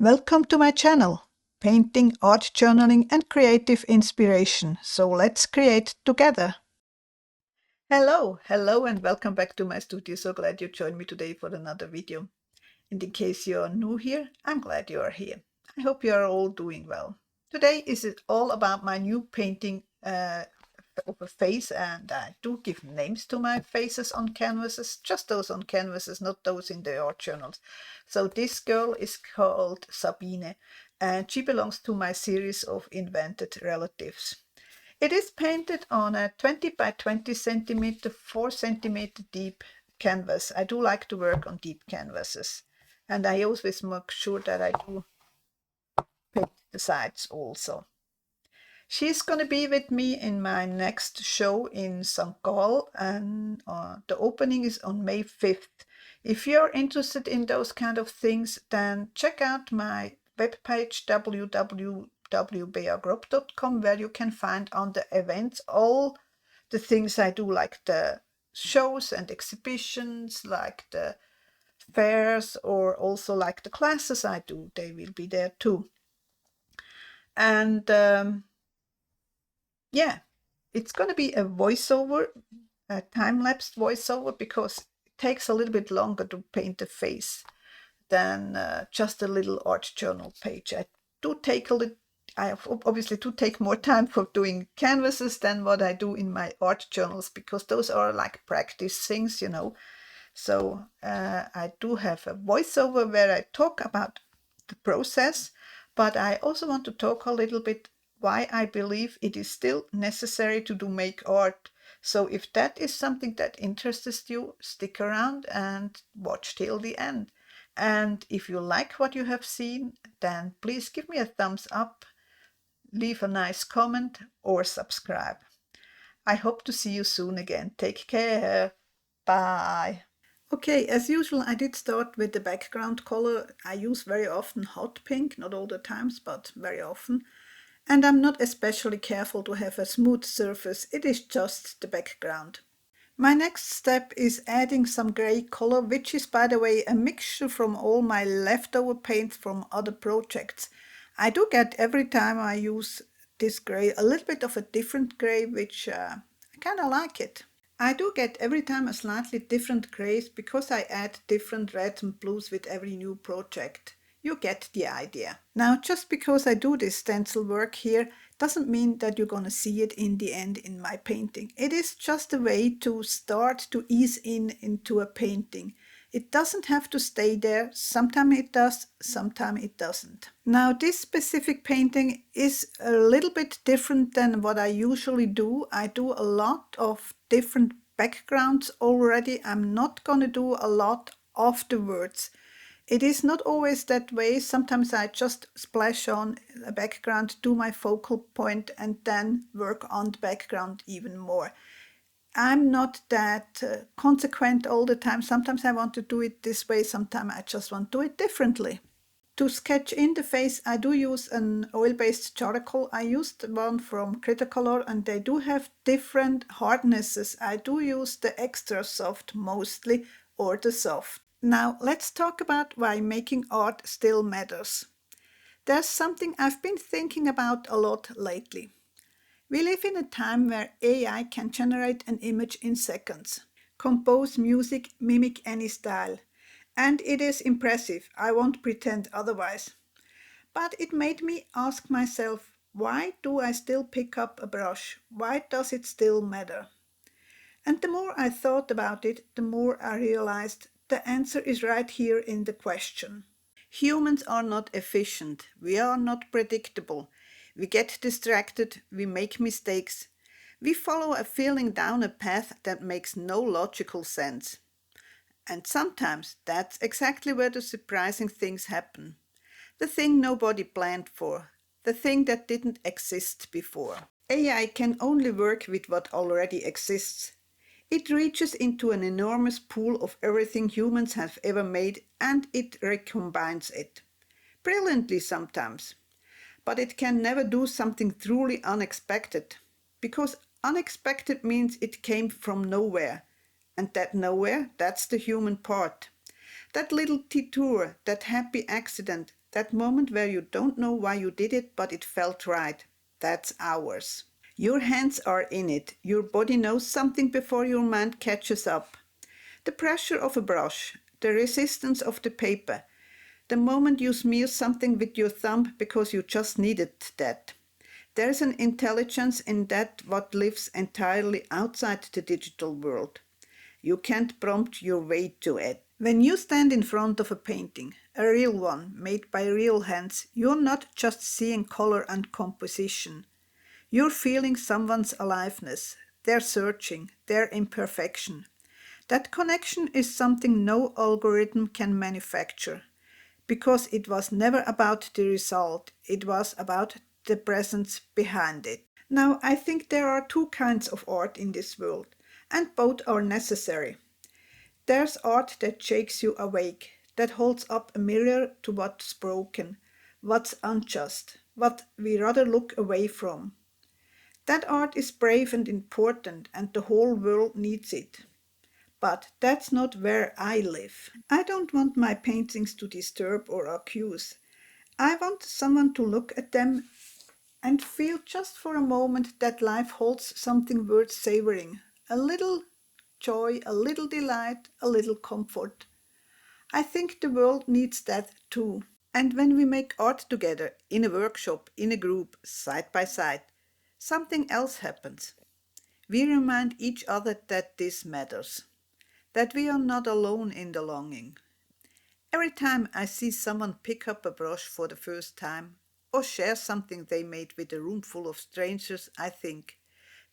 Welcome to my channel, Painting, Art Journaling and Creative Inspiration. So let's create together. Hello and welcome back to my studio. So glad you joined me today for another video. And in case you're new here, I'm glad you are here. I hope you are all doing well. Today is all about my new painting of a face, and I do give names to my faces on canvases, just those on canvases, not those in the art journals. So this girl is called Sabine, and she belongs to my series of invented relatives. It is painted on a 20 by 20 centimeter, 4 centimeter deep canvas. I do like to work on deep canvases, and I always make sure that I do paint the sides also. She's going to be with me in my next show in St. Gall, and the opening is on May 5th. If you're interested in those kind of things, then check out my webpage www.beagrob.com, where you can find on the events all the things I do, like the shows and exhibitions, like the fairs, or also like the classes I do. They will be there too. And yeah, it's going to be a voiceover, a time-lapse voiceover, because it takes a little bit longer to paint a face than just a little art journal page. I obviously do take more time for doing canvases than what I do in my art journals, because those are like practice things, So I do have a voiceover where I talk about the process, but I also want to talk a little bit why I believe it is still necessary to make art. So if that is something that interests you, stick around and watch till the end. And if you like what you have seen, then please give me a thumbs up, leave a nice comment, or subscribe. I hope to see you soon again. Take care. Bye. Okay, as usual, I did start with the background color. I use very often hot pink, not all the times, but very often. And I'm not especially careful to have a smooth surface, it is just the background. My next step is adding some gray color, which is, by the way, a mixture from all my leftover paints from other projects. I do get, every time I use this gray, a little bit of a different gray, which I kind of like it. I do get every time a slightly different grays because I add different reds and blues with every new project. You get the idea. Now, just because I do this stencil work here doesn't mean that you're going to see it in the end in my painting. It is just a way to start to ease into a painting. It doesn't have to stay there. Sometimes it does, sometimes it doesn't. Now, this specific painting is a little bit different than what I usually do. I do a lot of different backgrounds already. I'm not going to do a lot afterwards. It is not always that way. Sometimes I just splash on a background, do my focal point, and then work on the background even more. I'm not that consequent all the time. Sometimes I want to do it this way, sometimes I just want to do it differently. To sketch in the face, I do use an oil-based charcoal. I used one from Cretacolor, and they do have different hardnesses. I do use the extra soft mostly, or the soft. Now let's talk about why making art still matters. There's something I've been thinking about a lot lately. We live in a time where AI can generate an image in seconds, compose music, mimic any style. And it is impressive, I won't pretend otherwise. But it made me ask myself, why do I still pick up a brush? Why does it still matter? And the more I thought about it, the more I realized the answer is right here in the question. Humans are not efficient. We are not predictable. We get distracted. We make mistakes. We follow a feeling down a path that makes no logical sense. And sometimes that's exactly where the surprising things happen. The thing nobody planned for. The thing that didn't exist before. AI can only work with what already exists. It reaches into an enormous pool of everything humans have ever made, and it recombines it. Brilliantly sometimes. But it can never do something truly unexpected. Because unexpected means it came from nowhere. And that nowhere, that's the human part. That little detour, that happy accident, That moment where you don't know why you did it, but it felt right. That's ours. Your hands are in it. Your body knows something before your mind catches up. The pressure of a brush, the resistance of the paper, the moment you smear something with your thumb because you just needed that. There's an intelligence in that what lives entirely outside the digital world. You can't prompt your way to it. When you stand in front of a painting, a real one, made by real hands, you're not just seeing color and composition. You're feeling someone's aliveness, their searching, their imperfection. That connection is something no algorithm can manufacture, because it was never about the result, it was about the presence behind it. Now, I think there are two kinds of art in this world, and both are necessary. There's art that shakes you awake, that holds up a mirror to what's broken, what's unjust, what we rather look away from. That art is brave and important, and the whole world needs it. But that's not where I live. I don't want my paintings to disturb or accuse. I want someone to look at them and feel just for a moment that life holds something worth savoring. A little joy, a little delight, a little comfort. I think the world needs that too. And when we make art together, in a workshop, in a group, side by side, something else happens. We remind each other that this matters, that we are not alone in the longing. Every time I see someone pick up a brush for the first time or share something they made with a room full of strangers, I think,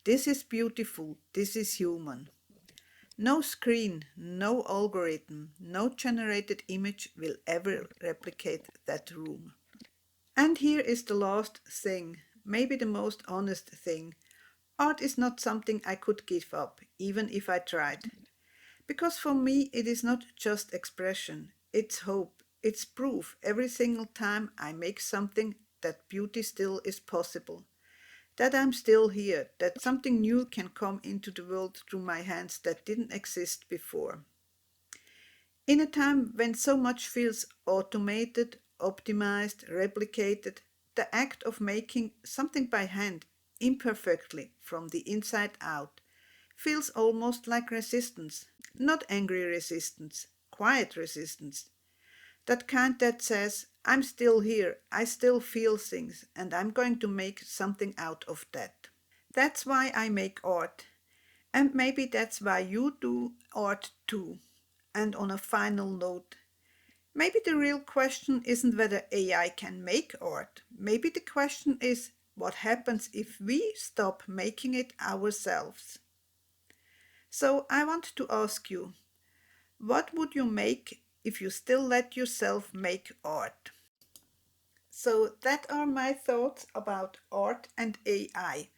this is beautiful, this is human. No screen, no algorithm, no generated image will ever replicate that room. And here is the last thing, maybe the most honest thing. Art is not something I could give up, even if I tried. Because for me, it is not just expression, it's hope, it's proof every single time I make something that beauty still is possible, that I'm still here, that something new can come into the world through my hands that didn't exist before. In a time when so much feels automated, optimized, replicated, the act of making something by hand, imperfectly, from the inside out, feels almost like resistance. Not angry resistance, quiet resistance. That kind that says, I'm still here, I still feel things, and I'm going to make something out of that. That's why I make art. And maybe that's why you do art too. And on a final note, maybe the real question isn't whether AI can make art. Maybe the question is what happens if we stop making it ourselves. So I want to ask you, what would you make if you still let yourself make art? So that are my thoughts about art and AI.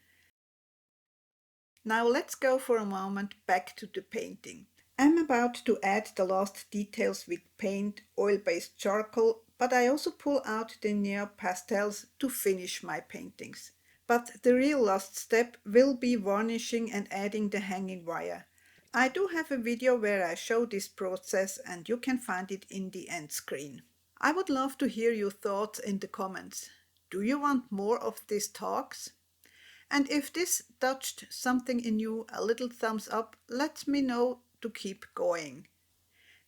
Now let's go for a moment back to the painting. I'm about to add the last details with paint, oil-based charcoal, but I also pull out the Neopastels to finish my paintings. But the real last step will be varnishing and adding the hanging wire. I do have a video where I show this process and you can find it in the end screen. I would love to hear your thoughts in the comments. Do you want more of these talks? And if this touched something in you, a little thumbs up lets me know to keep going.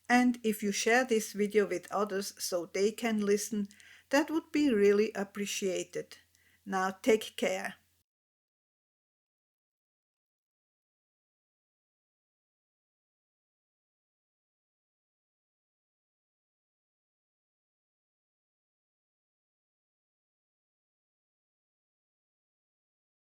And if you share this video with others so they can listen, that would be really appreciated. Now take care.